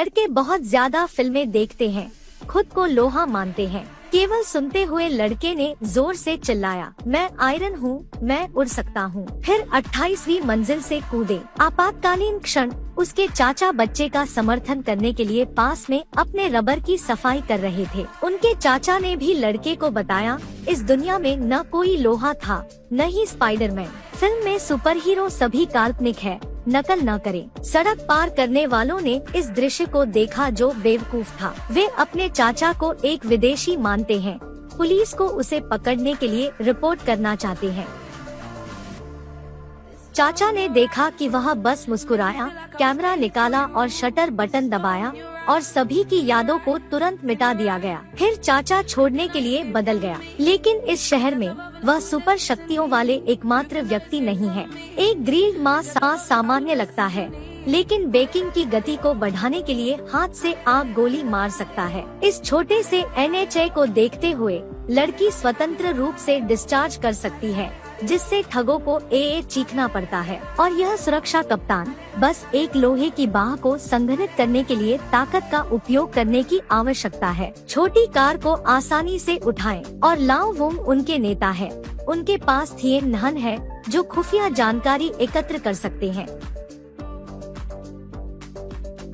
लड़के बहुत ज्यादा फिल्में देखते हैं, खुद को लोहा मानते हैं। केवल सुनते हुए लड़के ने जोर से चिल्लाया, मैं आयरन हूँ, मैं उड़ सकता हूँ। फिर 28वीं मंजिल से कूदे। आपातकालीन क्षण उसके चाचा बच्चे का समर्थन करने के लिए पास में अपने रबर की सफाई कर रहे थे। उनके चाचा ने भी लड़के को बताया, इस दुनिया में न कोई लोहा था, न ही स्पाइडरमैन। फिल्म में सुपर हीरो सभी काल्पनिक है, नकल न करें। सड़क पार करने वालों ने इस दृश्य को देखा जो बेवकूफ था। वे अपने चाचा को एक विदेशी मानते हैं, पुलिस को उसे पकड़ने के लिए रिपोर्ट करना चाहते हैं। चाचा ने देखा कि वह बस मुस्कुराया, कैमरा निकाला और शटर बटन दबाया और सभी की यादों को तुरंत मिटा दिया गया। फिर चाचा छोड़ने के लिए बदल गया। लेकिन इस शहर में वह सुपर शक्तियों वाले एकमात्र व्यक्ति नहीं है। एक ग्रिल्ड मांस सामान्य लगता है, लेकिन बेकिंग की गति को बढ़ाने के लिए हाथ से आग गोली मार सकता है। इस छोटे से NHA को देखते हुए लड़की स्वतंत्र रूप से डिस्चार्ज कर सकती है, जिससे ठगों को AA चीखना पड़ता है। और यह सुरक्षा कप्तान बस एक लोहे की बाह को संघनित करने के लिए ताकत का उपयोग करने की आवश्यकता है। छोटी कार को आसानी से उठाएं और लाओ वोंग उनके नेता है। उनके पास थिएन नहन है जो खुफिया जानकारी एकत्र कर सकते हैं।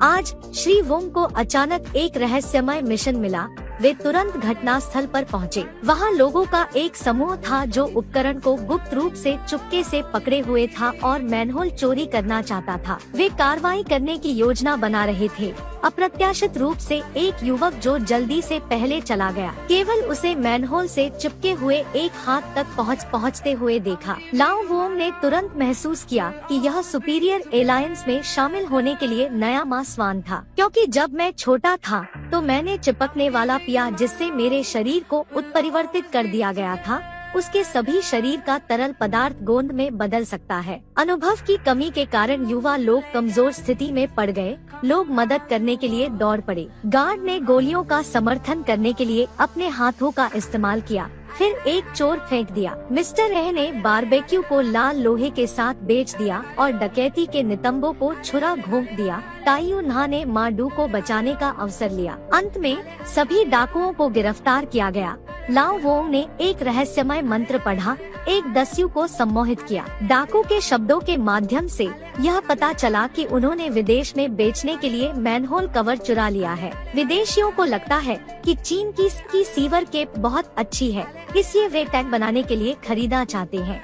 आज श्री वोंग को अचानक एक रहस्यमय मिशन मिला। वे तुरंत घटनास्थल पर पहुंचे। वहां लोगों का एक समूह था जो उपकरण को गुप्त रूप से चुपके से पकड़े हुए था और मैनहोल चोरी करना चाहता था। वे कार्रवाई करने की योजना बना रहे थे। अप्रत्याशित रूप से एक युवक जो जल्दी से पहले चला गया, केवल उसे मैनहोल से चिपके हुए एक हाथ तक पहुंचते हुए देखा। लाओ वोंग ने तुरंत महसूस किया कि यह सुपीरियर एलायंस में शामिल होने के लिए नया मास्वान था, क्योंकि जब मैं छोटा था तो मैंने चिपकने वाला पिया जिससे मेरे शरीर को उत्परिवर्तित कर दिया गया था, उसके सभी शरीर का तरल पदार्थ गोंद में बदल सकता है। अनुभव की कमी के कारण युवा लोग कमजोर स्थिति में पड़ गए। लोग मदद करने के लिए दौड़ पड़े। गार्ड ने गोलियों का समर्थन करने के लिए अपने हाथों का इस्तेमाल किया। फिर एक चोर फेंक दिया। मिस्टर एह ने बारबेक्यू को लाल लोहे के साथ बेच दिया और डकैती के नितंबों को छुरा घोंप दिया। ताइयू ना ने माडू को बचाने का अवसर लिया। अंत में सभी डाकुओं को गिरफ्तार किया गया। लाओ वोंग ने एक रहस्यमय मंत्र पढ़ा, एक दस्यु को सम्मोहित किया। डाकू के शब्दों के माध्यम से यह पता चला कि उन्होंने विदेश में बेचने के लिए मैनहोल कवर चुरा लिया है। विदेशियों को लगता है कि चीन की सीवर केप बहुत अच्छी है, इसलिए वे टैंक बनाने के लिए खरीदना चाहते हैं।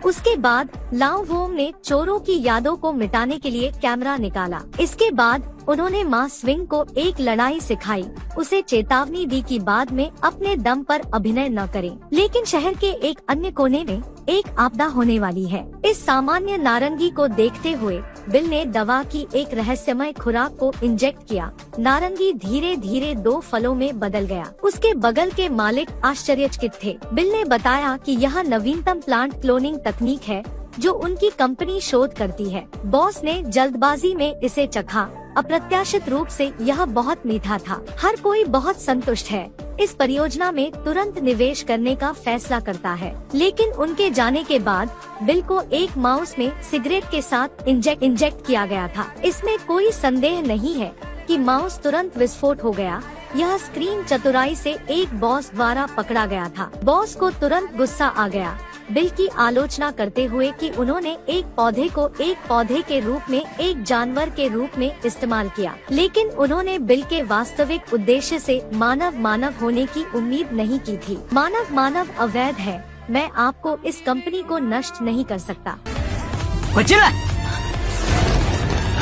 उसके बाद लाओ वोंग ने चोरों की यादों को मिटाने के लिए कैमरा निकाला। इसके बाद उन्होंने मा स्विंग को एक लड़ाई सिखाई, उसे चेतावनी दी कि बाद में अपने दम पर अभिनय न करें। लेकिन शहर के एक अन्य कोने में एक आपदा होने वाली है। इस सामान्य नारंगी को देखते हुए बिल ने दवा की एक रहस्यमय खुराक को इंजेक्ट किया। नारंगी धीरे धीरे 2 फलों में बदल गया। उसके बगल के मालिक आश्चर्यचकित थे। बिल ने बताया कि यह नवीनतम प्लांट क्लोनिंग तकनीक है जो उनकी कंपनी शोध करती है। बॉस ने जल्दबाजी में इसे चखा। अप्रत्याशित रूप से यह बहुत मीठा था। हर कोई बहुत संतुष्ट है। इस परियोजना में तुरंत निवेश करने का फैसला करता है। लेकिन उनके जाने के बाद बिल को एक माउस में सिगरेट के साथ इंजेक्ट किया गया था। इसमें कोई संदेह नहीं है कि माउस तुरंत विस्फोट हो गया। यह स्क्रीन चतुराई से एक बॉस द्वारा पकड़ा गया था। बॉस को तुरंत गुस्सा आ गया, बिल की आलोचना करते हुए कि उन्होंने एक पौधे को एक पौधे के रूप में एक जानवर के रूप में इस्तेमाल किया। लेकिन उन्होंने बिल के वास्तविक उद्देश्य से मानव होने की उम्मीद नहीं की थी। मानव अवैध है। मैं आपको इस कंपनी को नष्ट नहीं कर सकता।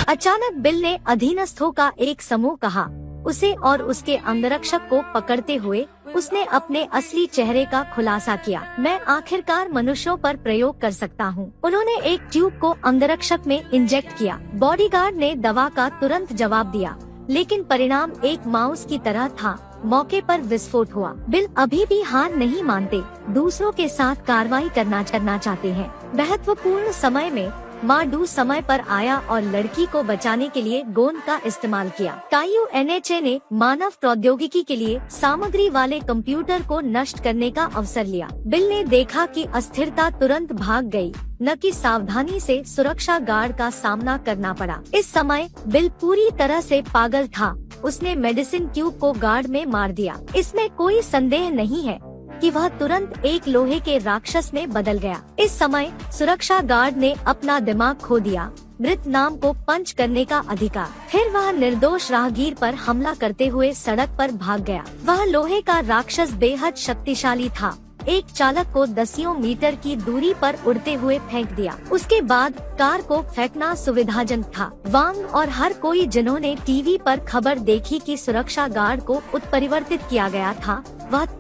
अचानक बिल ने अधीनस्थों का एक समूह कहा। उसे और उसके अंगरक्षक को पकड़ते हुए उसने अपने असली चेहरे का खुलासा किया। मैं आखिरकार मनुष्यों पर प्रयोग कर सकता हूँ। उन्होंने एक ट्यूब को अंगरक्षक में इंजेक्ट किया। बॉडीगार्ड ने दवा का तुरंत जवाब दिया, लेकिन परिणाम एक माउस की तरह था। मौके पर विस्फोट हुआ। बिल अभी भी हार नहीं मानते, दूसरों के साथ कार्रवाई करना चाहते हैं। महत्वपूर्ण समय में माडू समय पर आया और लड़की को बचाने के लिए गोंद का इस्तेमाल किया। कायू एनएचए ने मानव प्रौद्योगिकी के लिए सामग्री वाले कंप्यूटर को नष्ट करने का अवसर लिया। बिल ने देखा कि अस्थिरता तुरंत भाग गई, न कि सावधानी से सुरक्षा गार्ड का सामना करना पड़ा। इस समय बिल पूरी तरह से पागल था। उसने मेडिसिन ट्यूब को गार्ड में मार दिया। इसमें कोई संदेह नहीं है कि वह तुरंत एक लोहे के राक्षस में बदल गया। इस समय सुरक्षा गार्ड ने अपना दिमाग खो दिया, मृत नाम को पंच करने का अधिकार। फिर वह निर्दोष राहगीर पर हमला करते हुए सड़क पर भाग गया। वह लोहे का राक्षस बेहद शक्तिशाली था। एक चालक को दसियों मीटर की दूरी पर उड़ते हुए फेंक दिया। उसके बाद कार को फेंकना सुविधाजनक था। वांग और हर कोई जिन्होंने टीवी पर खबर देखी कि सुरक्षा गार्ड को उत्परिवर्तित किया गया था,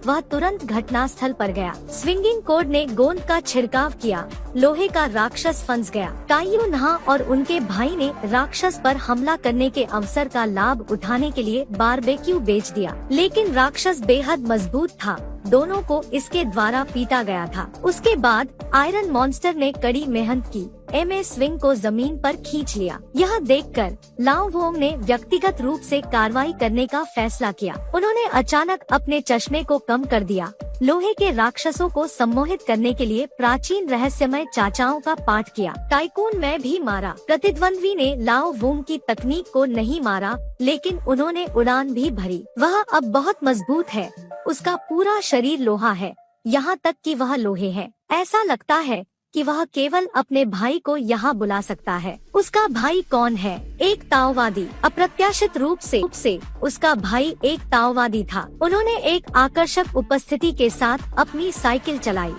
वह तुरंत घटनास्थल पर गया। स्विंगिंग कोड ने गोंद का छिड़काव किया। लोहे का राक्षस फंस गया। कायू नहा और उनके भाई ने राक्षस पर हमला करने के अवसर का लाभ उठाने के लिए बारबेक्यू बेच दिया, लेकिन राक्षस बेहद मजबूत था। दोनों को इसके द्वारा पीटा गया था। उसके बाद आयरन मॉन्स्टर ने कड़ी मेहनत की, एमए स्विंग को जमीन पर खींच लिया। यह देखकर लाओ वोंग ने व्यक्तिगत रूप से कार्रवाई करने का फैसला किया। उन्होंने अचानक अपने चश्मे को कम कर दिया। लोहे के राक्षसों को सम्मोहित करने के लिए प्राचीन रहस्यमय चाचाओं का पाठ किया। टाइकून में भी मारा। प्रतिद्वंद्वी ने लाओ वोंग की तकनीक को नहीं मारा, लेकिन उन्होंने उड़ान भी भरी। वह अब बहुत मजबूत है। उसका पूरा शरीर लोहा है, यहाँ तक कि वह लोहे है। ऐसा लगता है कि वह केवल अपने भाई को यहाँ बुला सकता है। उसका भाई कौन है? एक ताओवादी। अप्रत्याशित रूप से उसका भाई एक ताओवादी था। उन्होंने एक आकर्षक उपस्थिति के साथ अपनी साइकिल चलाई।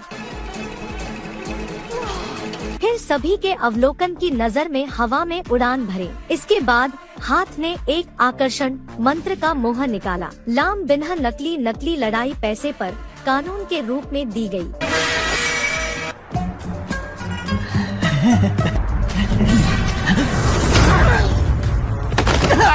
फिर सभी के अवलोकन की नजर में हवा में उड़ान भरे। इसके बाद हाथ ने एक आकर्षण मंत्र का मोहर निकाला। लाम बिन्ह नकली लड़ाई पैसे पर कानून के रूप में दी गई।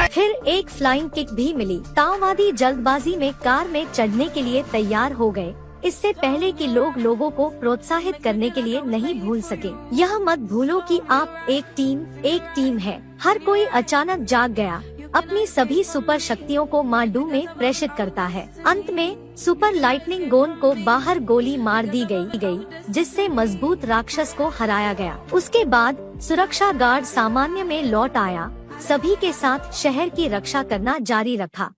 फिर एक फ्लाइंग किक भी मिली। ताओवादी जल्दबाजी में कार में चढ़ने के लिए तैयार हो गए, इससे पहले कि लोग लोगों को प्रोत्साहित करने के लिए नहीं भूल सके। यह मत भूलो कि आप एक टीम है। हर कोई अचानक जाग गया, अपनी सभी सुपर शक्तियों को माडू में प्रेषित करता है। अंत में सुपर लाइटनिंग गोंद को बाहर गोली मार दी गई, जिससे मजबूत राक्षस को हराया गया। उसके बाद सुरक्षा गार्ड सामान्य में लौट आया, सभी के साथ शहर की रक्षा करना जारी रखा।